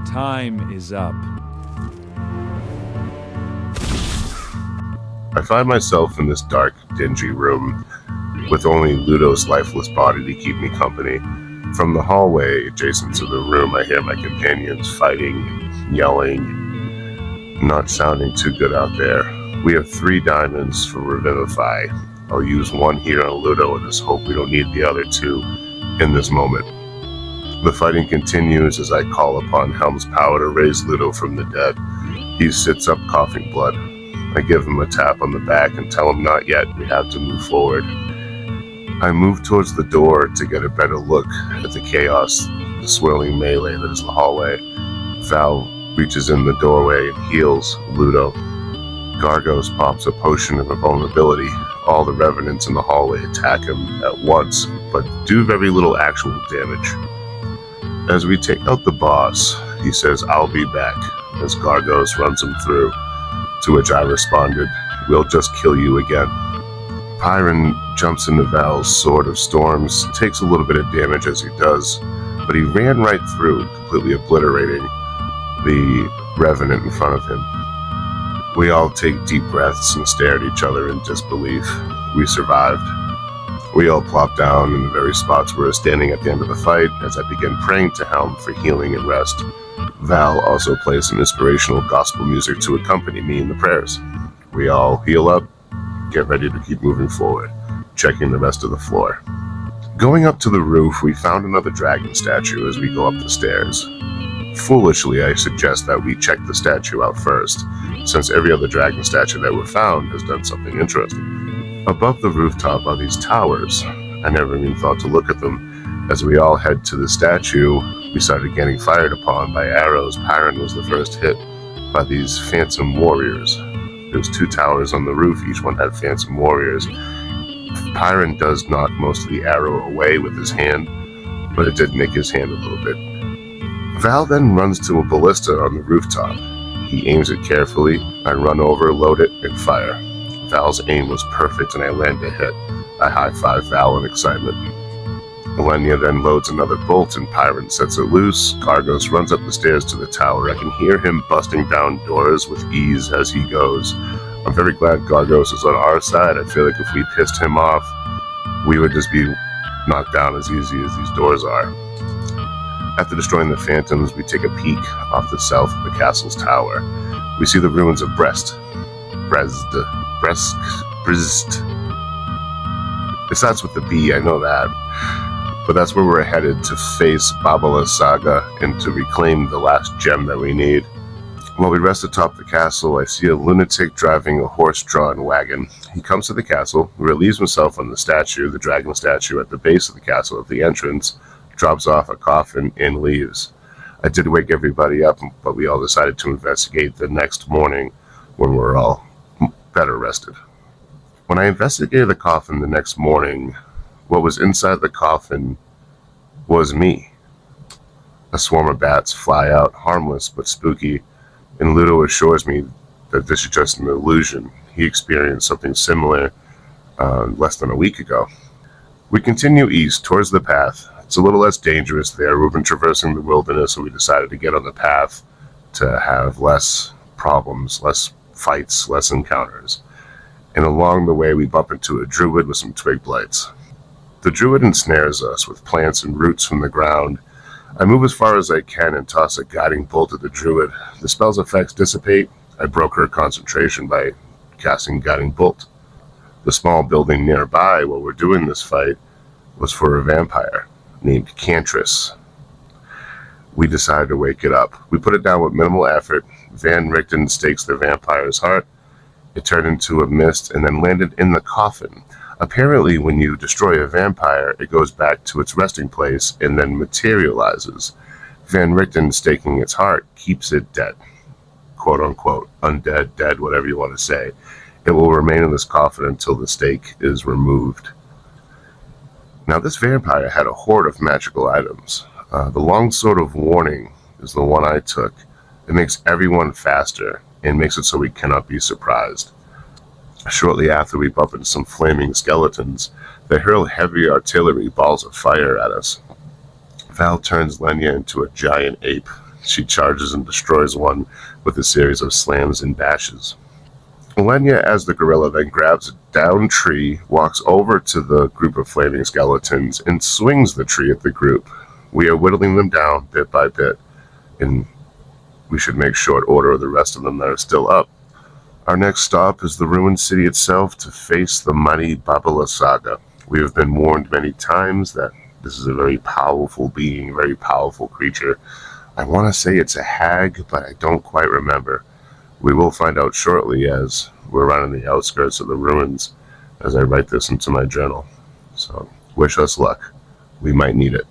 Time is up. I find myself in this dark, dingy room with only Ludo's lifeless body to keep me company. From the hallway adjacent to the room, I hear my companions fighting, yelling, not sounding too good out there. We have 3 diamonds for Revivify. I'll use 1 here on Ludo and just hope we don't need the other 2 in this moment. The fighting continues as I call upon Helm's power to raise Ludo from the dead. He sits up coughing blood. I give him a tap on the back and tell him not yet, we have to move forward. I move towards the door to get a better look at the chaos, the swirling melee that is the hallway. Val reaches in the doorway and heals Ludo. Gargos pops a potion of invulnerability. All the revenants in the hallway attack him at once, but do very little actual damage. As we take out the boss, he says, "I'll be back," as Gargos runs him through, to which I responded, "We'll just kill you again." Pyron jumps into Val's Sword of Storms, takes a little bit of damage as he does, but he ran right through, completely obliterating the revenant in front of him. We all take deep breaths and stare at each other in disbelief. We survived. We all plop down in the very spots we were standing at the end of the fight as I begin praying to Helm for healing and rest. Val also plays some inspirational gospel music to accompany me in the prayers. We all heal up, get ready to keep moving forward, checking the rest of the floor. Going up to the roof, we found another dragon statue as we go up the stairs. Foolishly, I suggest that we check the statue out first, since every other dragon statue that we found has done something interesting. Above the rooftop are these towers. I never even thought to look at them. As we all head to the statue, we started getting fired upon by arrows. Pyron was the first hit by these phantom warriors. There's 2 towers on the roof, each one had phantom warriors. Pyron does knock most of the arrow away with his hand, but it did nick his hand a little bit. Val then runs to a ballista on the rooftop. He aims it carefully. I run over, load it, and fire. Val's aim was perfect and I land a hit. I high-five Val in excitement. Elenia then loads another bolt and Pyron sets it loose. Gargos runs up the stairs to the tower. I can hear him busting down doors with ease as he goes. I'm very glad Gargos is on our side. I feel like if we pissed him off, we would just be knocked down as easy as these doors are. After destroying the phantoms, we take a peek off the south of the castle's tower. We see the ruins of Brest. It starts with the B, I know that. But that's where we're headed to face Babala's saga and to reclaim the last gem that we need. While we rest atop the castle, I see a lunatic driving a horse-drawn wagon. He comes to the castle, relieves himself on the statue, the dragon statue at the base of the castle at the entrance, drops off a coffin, and leaves. I did wake everybody up, but we all decided to investigate the next morning when we're all better rested. When I investigated the coffin the next morning, what was inside the coffin was me. A swarm of bats fly out, harmless but spooky, and Ludo assures me that this is just an illusion. He experienced something similar less than a week ago. We continue east towards the path. It's a little less dangerous there. We've been traversing the wilderness, so we decided to get on the path to have less problems, less fights, less encounters. And along the way, we bump into a druid with some twig blights. The druid ensnares us with plants and roots from the ground. I move as far as I can and toss a guiding bolt at the druid. The spell's effects dissipate. I broke her concentration by casting guiding bolt. The small building nearby while we're doing this fight was for a vampire named Cantris. We decided to wake it up. We put it down with minimal effort. Van Richten stakes the vampire's heart. It turned into a mist and then landed in the coffin. Apparently, when you destroy a vampire, it goes back to its resting place and then materializes. Van Richten staking its heart keeps it dead. Quote unquote. Undead, dead, whatever you want to say. It will remain in this coffin until the stake is removed. Now, this vampire had a hoard of magical items. The longsword of warning is the one I took. It makes everyone faster and makes it so we cannot be surprised. Shortly after, we bump into some flaming skeletons. They hurl heavy artillery balls of fire at us. Val turns Lenya into a giant ape. She charges and destroys one with a series of slams and bashes. Lenya, as the gorilla, then grabs a downed tree, walks over to the group of flaming skeletons, and swings the tree at the group. We are whittling them down bit by bit, and we should make short order of the rest of them that are still up. Our next stop is the ruined city itself to face the mighty Babala Saga. We have been warned many times that this is a very powerful being, very powerful creature. I want to say it's a hag, but I don't quite remember. We will find out shortly as we're running the outskirts of the ruins as I write this into my journal. So, wish us luck. We might need it.